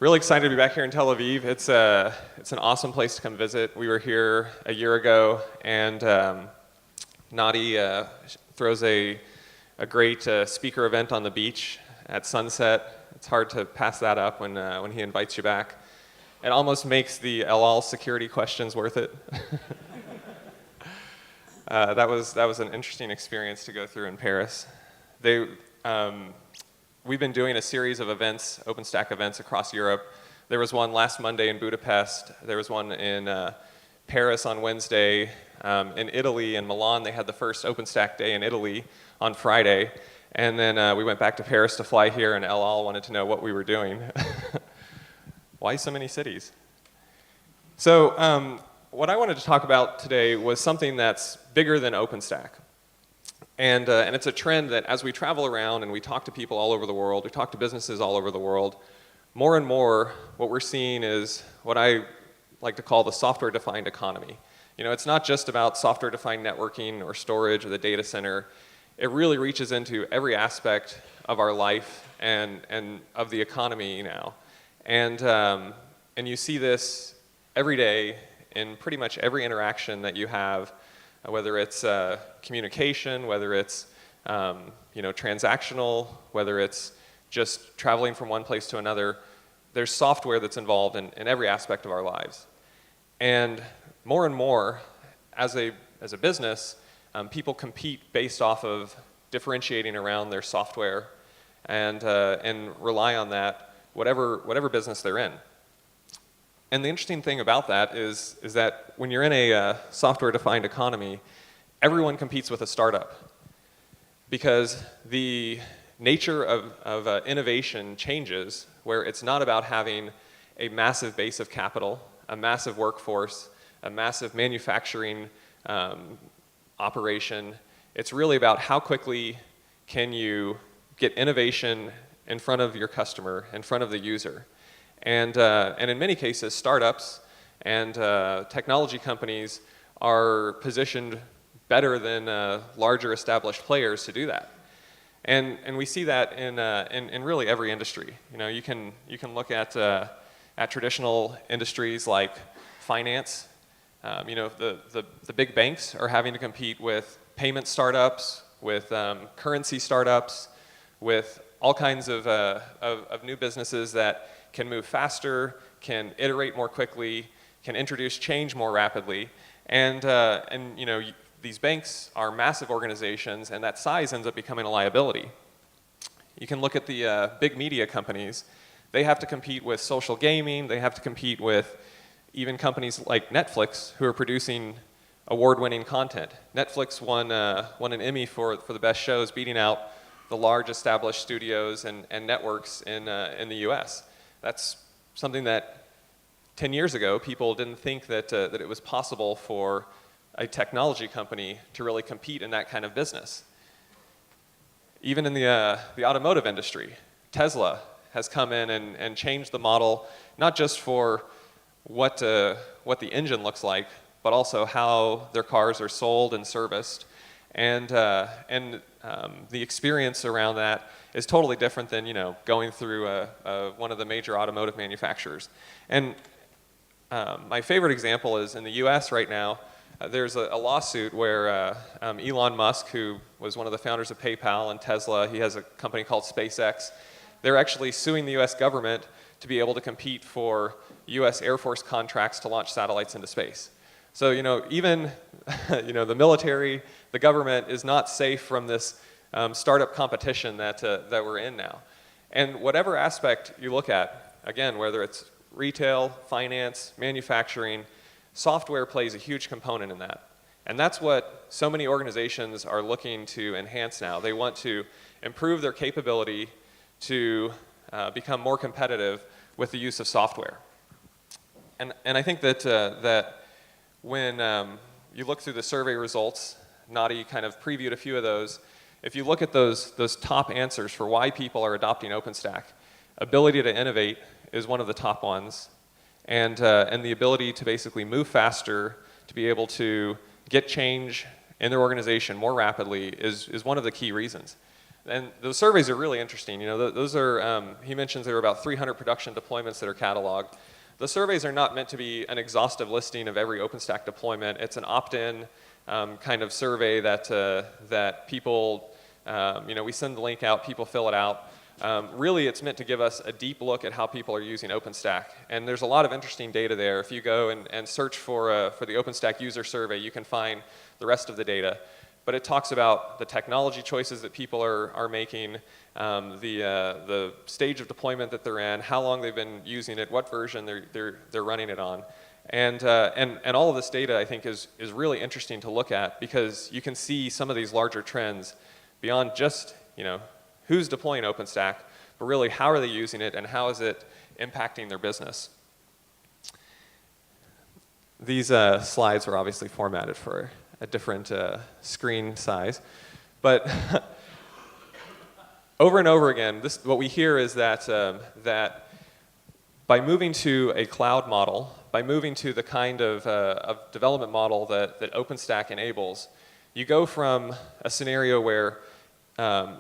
Really excited to be back here in Tel Aviv. It's an awesome place to come visit. We were here a year ago, and Nadi throws a great speaker event on the beach at sunset. It's hard to pass that up when he invites you back. It almost makes the El Al security questions worth it. That was an interesting experience to go through in Paris. We've been doing a series of events, OpenStack events across Europe. There was one last Monday in Budapest. There was one in Paris on Wednesday. In Italy, in Milan, they had the first OpenStack day in Italy on Friday. And then we went back to Paris to fly here, and El Al wanted to know what we were doing. Why so many cities? So what I wanted to talk about today was something that's bigger than OpenStack. And it's a trend that as we travel around and we talk to people all over the world, we talk to businesses all over the world, more and more what we're seeing is what I like to call the software-defined economy. You know, it's not just about software-defined networking or storage or the data center. It really reaches into every aspect of our life and of the economy now. And you see this every day in pretty much every interaction that you have, whether it's communication, whether it's transactional, whether it's just traveling from one place to another. There's software that's involved in every aspect of our lives. And more, as a business, people compete based off of differentiating around their software and rely on that, whatever business they're in. And the interesting thing about that is that when you're in a software-defined economy, everyone competes with a startup because the nature of innovation changes, where it's not about having a massive base of capital, a massive workforce, a massive manufacturing operation. It's really about how quickly can you get innovation in front of your customer, in front of the user. And in many cases, startups and technology companies are positioned better than larger established players to do that. And we see that in really every industry. You know, you can look at traditional industries like finance. The big banks are having to compete with payment startups, with currency startups, with all kinds of new businesses that can move faster, can iterate more quickly, can introduce change more rapidly. And these banks are massive organizations, and that size ends up becoming a liability. You can look at the big media companies. They have to compete with social gaming. They have to compete with even companies like Netflix, who are producing award-winning content. Netflix won an Emmy for the best shows, beating out the large established studios and networks in the US. That's something that 10 years ago, people didn't think that it was possible for a technology company to really compete in that kind of business. Even in the automotive industry, Tesla has come in and changed the model, not just for what the engine looks like, but also how their cars are sold and serviced. And the experience around that is totally different than going through one of the major automotive manufacturers. And my favorite example is in the US right now. There's a lawsuit where Elon Musk, who was one of the founders of PayPal and Tesla, he has a company called SpaceX. They're actually suing the US government to be able to compete for US Air Force contracts to launch satellites into space. So even the military, the government is not safe from this startup competition that we're in now. And whatever aspect you look at, again, whether it's retail, finance, manufacturing, software plays a huge component in that. And that's what so many organizations are looking to enhance now. They want to improve their capability to become more competitive with the use of software. And I think that when you look through the survey results, Nadi kind of previewed a few of those. If you look at those top answers for why people are adopting OpenStack, ability to innovate is one of the top ones, and the ability to basically move faster, to be able to get change in their organization more rapidly is one of the key reasons. And those surveys are really interesting. You know, those are, he mentions there are about 300 production deployments that are cataloged. The surveys are not meant to be an exhaustive listing of every OpenStack deployment. It's an opt-in kind of survey that people, you know, we send the link out, people fill it out. Really, it's meant to give us a deep look at how people are using OpenStack. And there's a lot of interesting data there. If you go and search for the OpenStack user survey, you can find the rest of the data. But it talks about the technology choices that people are making, the stage of deployment that they're in, how long they've been using it, what version they're running it on. And all of this data, I think, is really interesting to look at because you can see some of these larger trends beyond just, you know, who's deploying OpenStack, but really how are they using it and how is it impacting their business. These slides were obviously formatted for a different screen size. But over and over again, what we hear is that, that by moving to a cloud model, by moving to the kind of development model that OpenStack enables, you go from a scenario where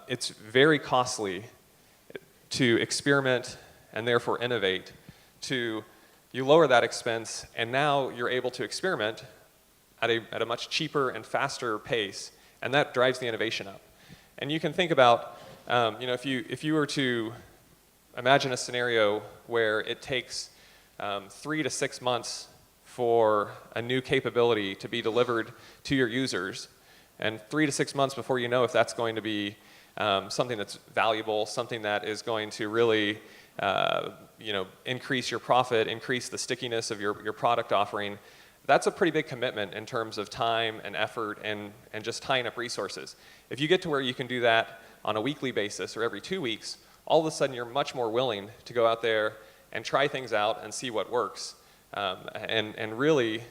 it's very costly to experiment and therefore innovate to you lower that expense and now you're able to experiment at a much cheaper and faster pace, and that drives the innovation up. And you can think about, you know, if you were to imagine a scenario where it takes 3 to 6 months for a new capability to be delivered to your users, and 3 to 6 months before you know if that's going to be something that's valuable, something that is going to really, you know, increase your profit, increase the stickiness of your product offering. That's a pretty big commitment in terms of time and effort and just tying up resources. If you get to where you can do that on a weekly basis or every 2 weeks, all of a sudden you're much more willing to go out there and try things out and see what works. And really,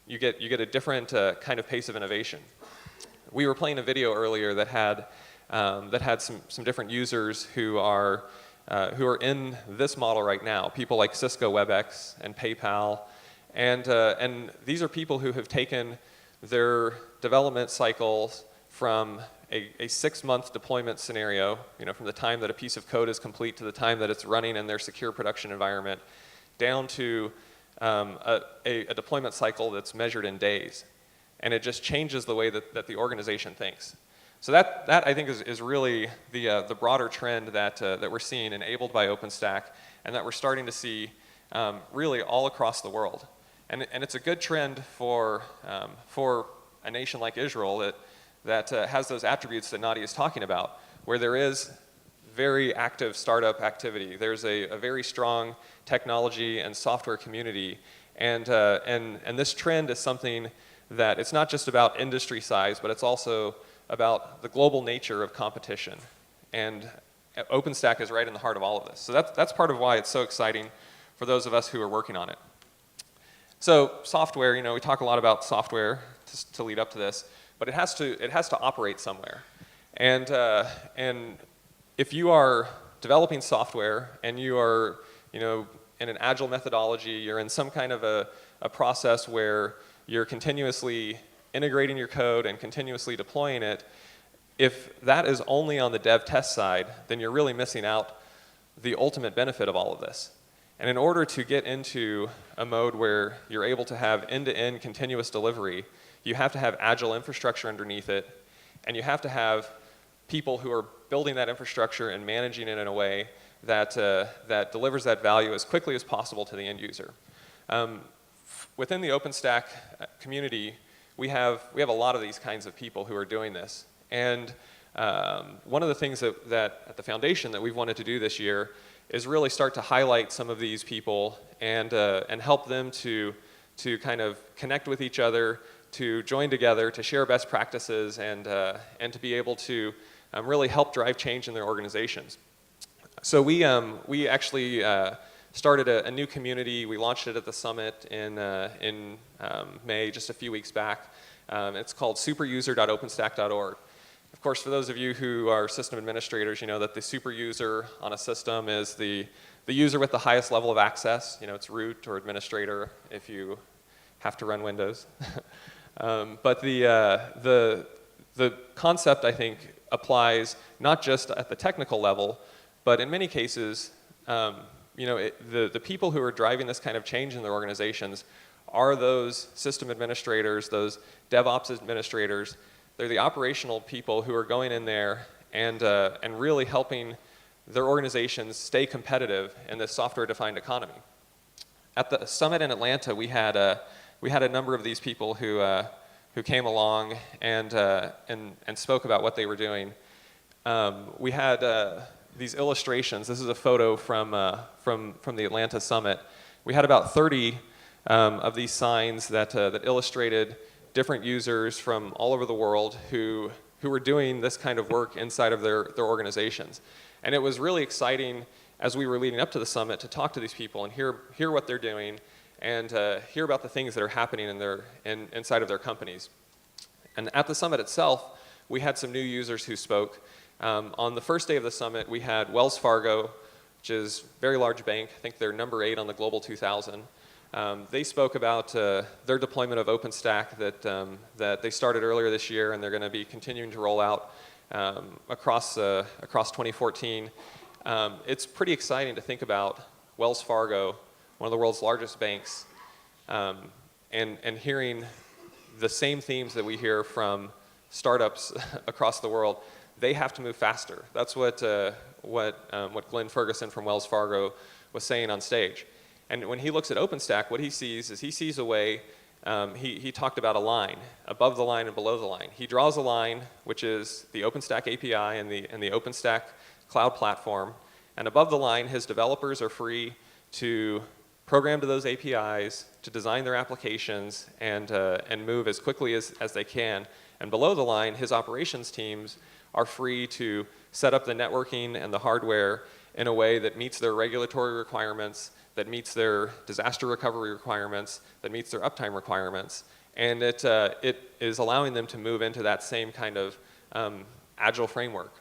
you get a different kind of pace of innovation. We were playing a video earlier that had some different users who are in this model right now. People like Cisco WebEx and PayPal. And these are people who have taken their development cycles from a 6-month deployment scenario, you know, from the time that a piece of code is complete to the time that it's running in their secure production environment, down to a deployment cycle that's measured in days. And it just changes the way that the organization thinks. So that I think is really the broader trend that we're seeing enabled by OpenStack and that we're starting to see really all across the world. And it's a good trend for a nation like Israel that has those attributes that Nadia is talking about, where there is very active startup activity. There's a very strong technology and software community, and this trend is something that it's not just about industry size, but it's also about the global nature of competition. And OpenStack is right in the heart of all of this. So that's part of why it's so exciting for those of us who are working on it. So software, you know, we talk a lot about software to lead up to this, but it has to operate somewhere. And if you are developing software and you are, you know, in an agile methodology, you're in some kind of a process where you're continuously integrating your code and continuously deploying it, if that is only on the dev test side, then you're really missing out the ultimate benefit of all of this. And in order to get into a mode where you're able to have end-to-end continuous delivery, you have to have agile infrastructure underneath it, and you have to have people who are building that infrastructure and managing it in a way that, that delivers that value as quickly as possible to the end user. Within the OpenStack community, we have a lot of these kinds of people who are doing this. And one of the things that at the foundation that we've wanted to do this year is really start to highlight some of these people and help them to kind of connect with each other, to join together, to share best practices, and to be able to really help drive change in their organizations. So we actually started a new community. We launched it at the summit in May, just a few weeks back. It's called superuser.openstack.org. Of course, for those of you who are system administrators, you know that the super user on a system is the user with the highest level of access. You know, it's root or administrator if you have to run Windows. But the concept, I think, applies not just at the technical level, but in many cases, the people who are driving this kind of change in their organizations are those system administrators, those DevOps administrators. They're the operational people who are going in there and really helping their organizations stay competitive in this software-defined economy. At the summit in Atlanta, we had a number of these people who came along and spoke about what they were doing. We had these illustrations. This is a photo from the Atlanta summit. We had about 30 of these signs that illustrated different users from all over the world who were doing this kind of work inside of their organizations. And it was really exciting as we were leading up to the summit to talk to these people and hear what they're doing and hear about the things that are happening inside of their companies. And at the summit itself, we had some new users who spoke. On the first day of the summit, we had Wells Fargo, which is a very large bank. I think they're number 8 on the Global 2000. They spoke about their deployment of OpenStack that they started earlier this year, and they're going to be continuing to roll out across 2014. It's pretty exciting to think about Wells Fargo, one of the world's largest banks, and hearing the same themes that we hear from startups across the world. They have to move faster. That's what Glenn Ferguson from Wells Fargo was saying on stage. And when he looks at OpenStack, what he sees a way, he talked about a line, above the line and below the line. He draws a line, which is the OpenStack API and the OpenStack cloud platform. And above the line, his developers are free to program to those APIs, to design their applications, and move as quickly as they can. And below the line, his operations teams are free to set up the networking and the hardware in a way that meets their regulatory requirements, that meets their disaster recovery requirements, that meets their uptime requirements. And it is allowing them to move into that same kind of agile framework.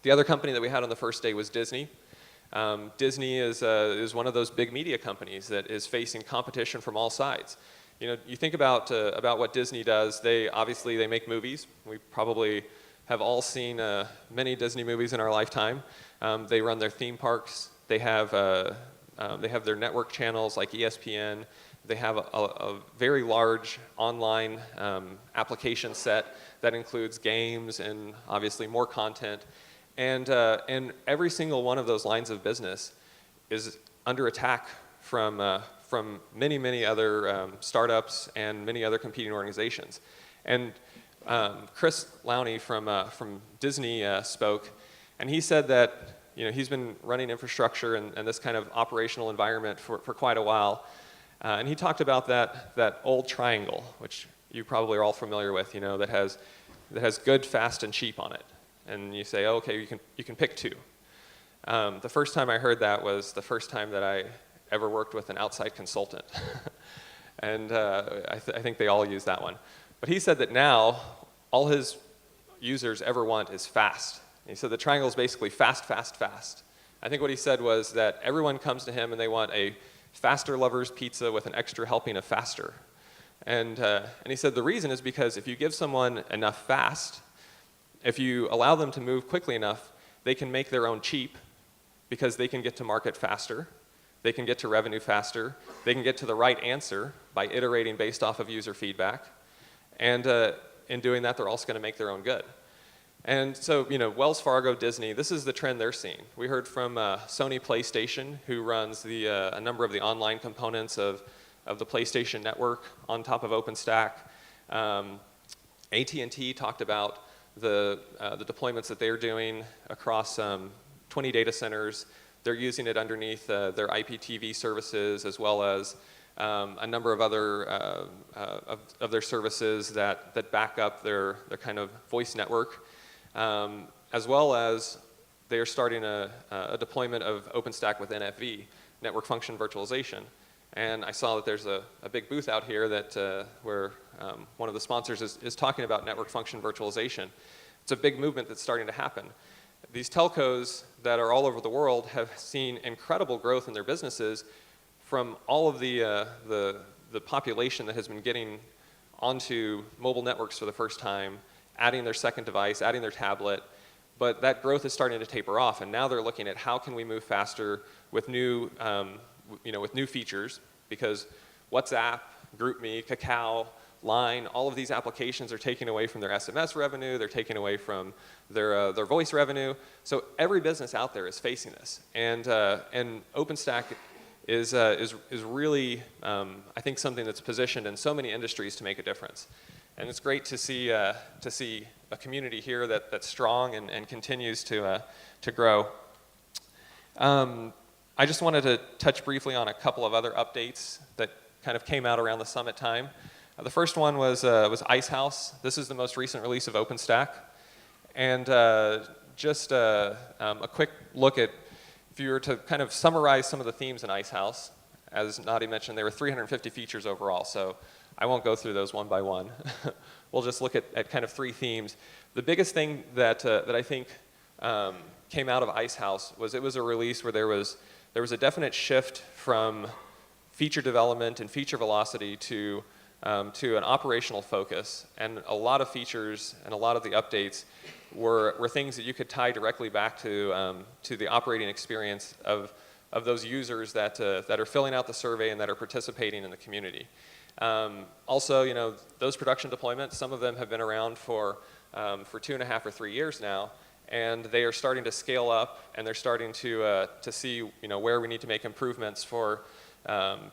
The other company that we had on the first day was Disney. Disney is one of those big media companies that is facing competition from all sides. You think about what Disney does. They make movies. We probably have all seen many Disney movies in our lifetime. They run their theme parks. They have their network channels like ESPN. They have a very large online application set that includes games and obviously more content. And every single one of those lines of business is under attack from many, many other startups and many other competing organizations. And Chris Lowney from Disney spoke, and he said that he's been running infrastructure and this kind of operational environment for quite a while. And he talked about that old triangle, which you probably are all familiar with, that has good, fast, and cheap on it. And you say, oh, okay, you can pick 2. The first time I heard that was the first time that I ever worked with an outside consultant. And I think they all use that one. But he said that now all his users ever want is fast. And he said the triangle is basically fast, fast, fast. I think what he said was that everyone comes to him and they want a faster lover's pizza with an extra helping of faster. And he said the reason is because if you give someone enough fast, if you allow them to move quickly enough, they can make their own cheap because they can get to market faster, they can get to revenue faster, they can get to the right answer by iterating based off of user feedback. And in doing that, they're also going to make their own good. And so, Wells Fargo, Disney, this is the trend they're seeing. We heard from Sony PlayStation, who runs a number of the online components of the PlayStation Network on top of OpenStack. AT&T talked about the deployments that they're doing across 20 data centers. They're using it underneath their IPTV services, as well as a number of other of their services that back up their kind of voice network, as well as they are starting a deployment of OpenStack with NFV, Network Function Virtualization. And I saw that there's a big booth out here where one of the sponsors is talking about Network Function Virtualization. It's a big movement that's starting to happen. These telcos that are all over the world have seen incredible growth in their businesses from all of the population that has been getting onto mobile networks for the first time adding their second device, adding their tablet, but that growth is starting to taper off, and now they're looking at how can we move faster with new, with new features, because WhatsApp, GroupMe, Kakao, Line, all of these applications are taking away from their SMS revenue, they're taking away from their voice revenue. So every business out there is facing this, and OpenStack is really, I think, something that's positioned in so many industries to make a difference. And it's great to see a community here that's strong and continues to grow. I just wanted to touch briefly on a couple of other updates that kind of came out around the summit time. The first one was Icehouse. This is the most recent release of OpenStack. And just a quick look at, if you were to kind of summarize some of the themes in Icehouse, as Nadi mentioned, there were 350 features overall, so I won't go through those one by one. We'll just look at kind of 3 themes. The biggest thing that I think came out of Icehouse was it was a release where there was a definite shift from feature development and feature velocity to an operational focus, and a lot of features and a lot of the updates were things that you could tie directly back to the operating experience of those users that are filling out the survey and that are participating in the community. Also, those production deployments, some of them have been around for 2.5 or 3 years now, and they are starting to scale up, and they're starting to see where we need to make improvements for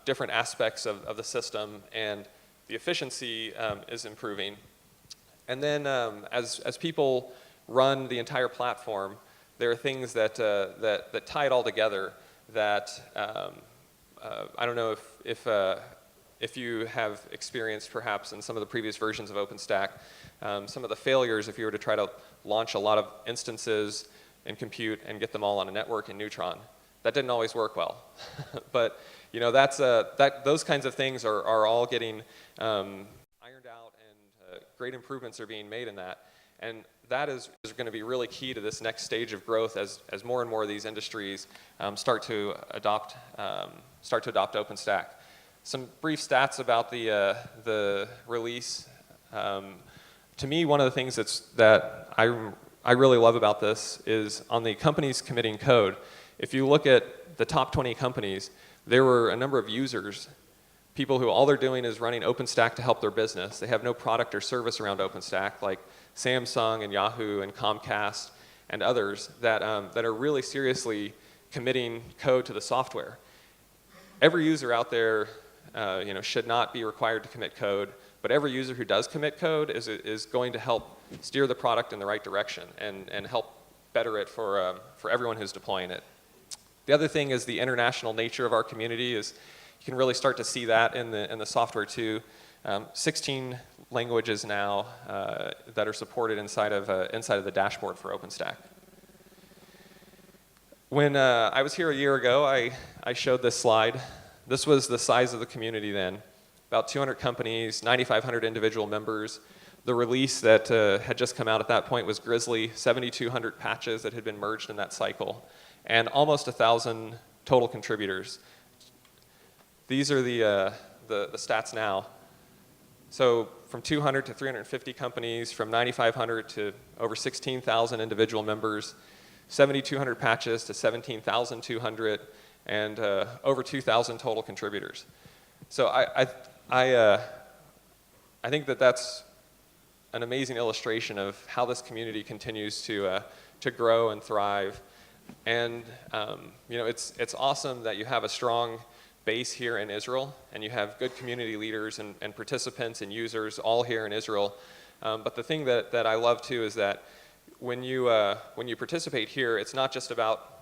different aspects of the system, and the efficiency is improving. And then as people run the entire platform, there are things that tie it all together that I don't know if you have experienced perhaps in some of the previous versions of OpenStack, some of the failures if you were to try to launch a lot of instances and compute and get them all on a network in Neutron. That didn't always work well. But those kinds of things are all getting ironed out, and great improvements are being made in that. And that is going to be really key to this next stage of growth as more and more of these industries start to adopt OpenStack. Some brief stats about the release. To me, one of the things that I really love about this is on the companies committing code. If you look at the top 20 companies, there were a number of users, people who all they're doing is running OpenStack to help their business. They have no product or service around OpenStack, like Samsung and Yahoo and Comcast and others that are really seriously committing code to the software. Every user out there should not be required to commit code, but every user who does commit code is going to help steer the product in the right direction and help better it for everyone who's deploying it. The other thing is the international nature of our community is you can really start to see that in the software too. 16 languages now that are supported inside of the dashboard for OpenStack. When I was here a year ago, I showed this slide. This was the size of the community then. About 200 companies, 9,500 individual members. The release that had just come out at that point was Grizzly, 7,200 patches that had been merged in that cycle, and almost 1,000 total contributors. These are the stats now. So from 200 to 350 companies, from 9,500 to over 16,000 individual members, 7,200 patches to 17,200, and over 2,000 total contributors. So I think that's an amazing illustration of how this community continues to grow and thrive. And it's awesome that you have a strong base here in Israel, and you have good community leaders and participants and users all here in Israel. But the thing that I love too is that when you participate here, it's not just about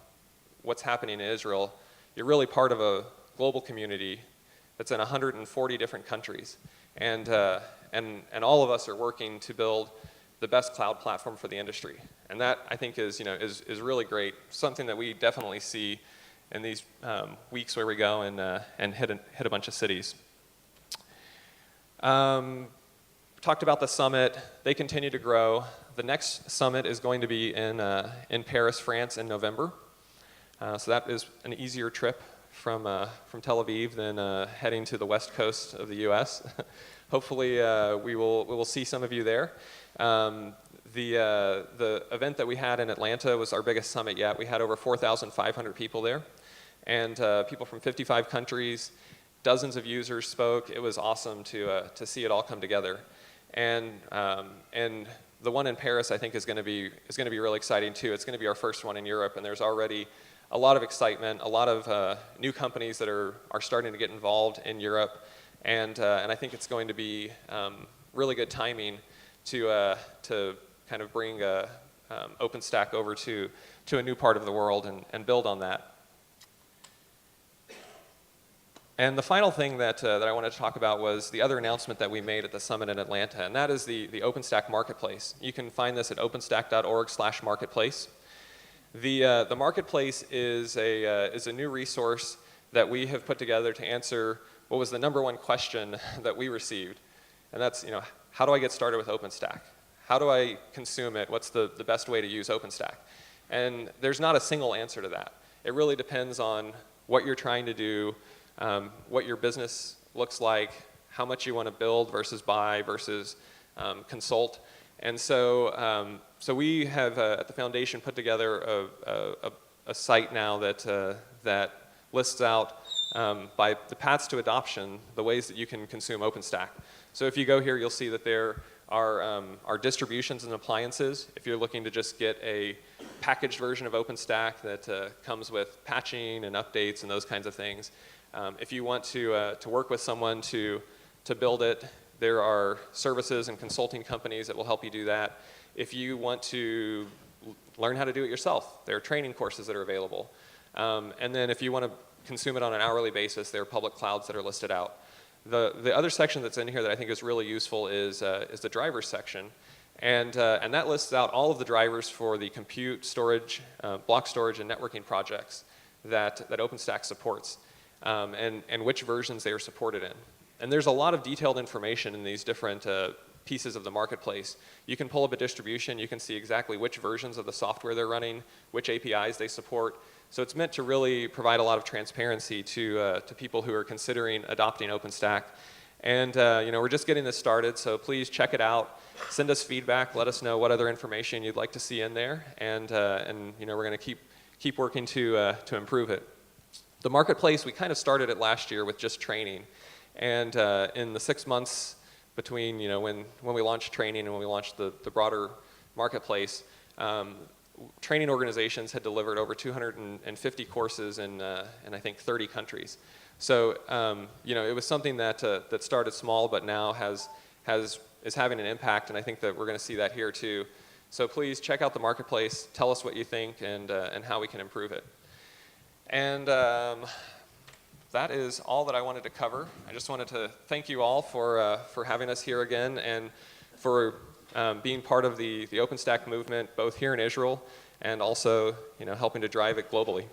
what's happening in Israel. You're really part of a global community that's in 140 different countries, and all of us are working to build the best cloud platform for the industry. And that, I think, is really great. Something that we definitely see in these weeks where we go and hit a bunch of cities. Talked about the summit. They continue to grow. The next summit is going to be in Paris, France, in November. So that is an easier trip from Tel Aviv than heading to the west coast of the U.S. hopefully we will see some of you there. The event that we had in Atlanta was our biggest summit yet. We had over 4,500 people there, and people from 55 countries. Dozens of users spoke. It was awesome to see it all come together, and the one in Paris I think is going to be really exciting too. It's going to be our first one in Europe, and there's already a lot of excitement, a lot of new companies that are starting to get involved in Europe, and I think it's going to be really good timing to kind of bring OpenStack over to a new part of the world and build on that. And the final thing that I wanted to talk about was the other announcement that we made at the summit in Atlanta, and that is the OpenStack Marketplace. You can find this at openstack.org/marketplace. The Marketplace is a new resource that we have put together to answer what was the #1 question that we received, and that's, how do I get started with OpenStack? How do I consume it? What's the best way to use OpenStack? And there's not a single answer to that. It really depends on what you're trying to do, what your business looks like, how much you want to build versus buy versus consult. And so, so we have at the foundation put together a site now that lists out by the paths to adoption the ways that you can consume OpenStack. So if you go here, you'll see that there are distributions and appliances. If you're looking to just get a packaged version of OpenStack that comes with patching and updates and those kinds of things. If you want to work with someone to build it, there are services and consulting companies that will help you do that. If you want to learn how to do it yourself, there are training courses that are available. And then if you want to consume it on an hourly basis, there are public clouds that are listed out. The other section that's in here that I think is really useful is the drivers section. And that lists out all of the drivers for the compute, storage, block storage, and networking projects that OpenStack supports. And which versions they are supported in. And there's a lot of detailed information in these different pieces of the marketplace. You can pull up a distribution, you can see exactly which versions of the software they're running, which APIs they support. So it's meant to really provide a lot of transparency to people who are considering adopting OpenStack. And we're just getting this started, so please check it out. Send us feedback, let us know what other information you'd like to see in there, and we're going to keep working to improve it. The marketplace, we kind of started it last year with just training, and in the 6 months between when we launched training and when we launched the broader marketplace, training organizations had delivered over 250 courses in I think 30 countries. So it was something that started small, but now is having an impact, and I think that we're going to see that here too. So please check out the marketplace, tell us what you think, and how we can improve it. And that is all that I wanted to cover. I just wanted to thank you all for having us here again, and for being part of the OpenStack movement, both here in Israel and also helping to drive it globally.